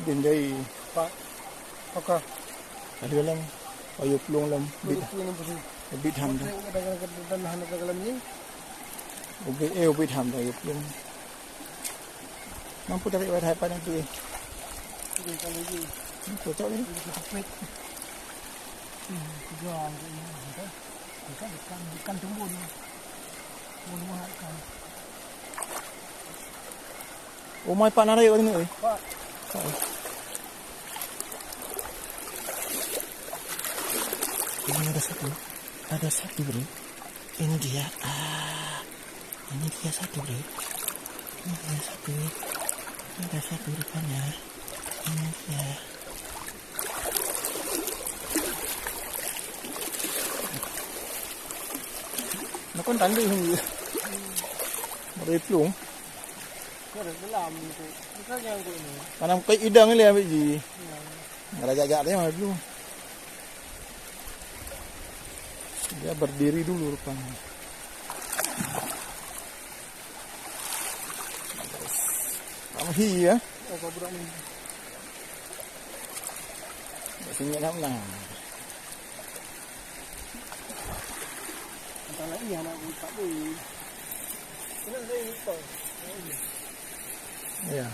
pinjai. Pak. Apakah? Ada dalam. Ayo pelong dalam. Bit ham dah. Bit ham dah. Ayo pelong. Mampu tarik wadai pada tu. Cocok ni. Ikan tumbun. Ikan. Oh, mai pak narik kat sini. Pak. Ini ada satu bro. Ini dia. Ini dia satu bro. Ini dia satu. Ada satu rupanya. Ini dia. Nó có đánh đi không gì? Mà đây plung. Cái làm cái ngang của này. Mà nằm cái ít đơn ấy là cái gì? Ada jaga dia mah dulu. Dia berdiri dulu rupanya. Kamu hi ya? Oh, kau budak ni. Sini nak mana? Tak lagi anak aku tak boleh. Kena saya lupa. Ya.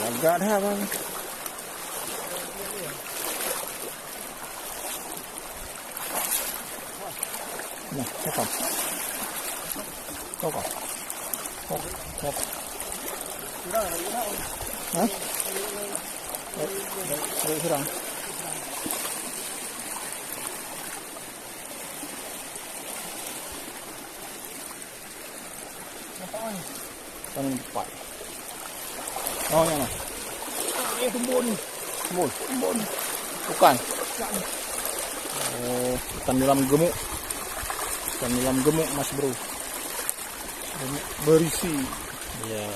Agak dah bang. Nah, cakap. Kau. Hah? Serang. Panen empat. Oh, yang mana? Tumbun. Bukan. Oh, ikan dalam gemuk. Ikan dalam gemuk mas bro. Gemuk berisi. Ya.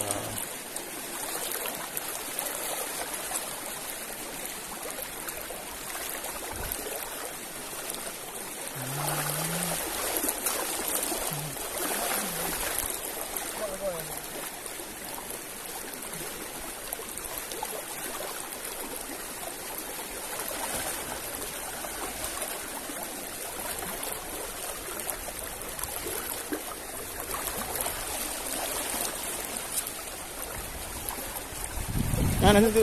Nah, nanti tu.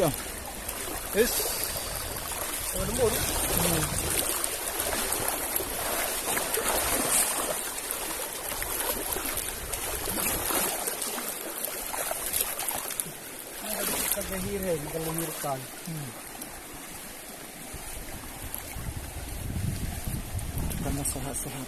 Yes. Oh, lembut. Kita lahir bukan melahirkan. Karena sehat-sehat.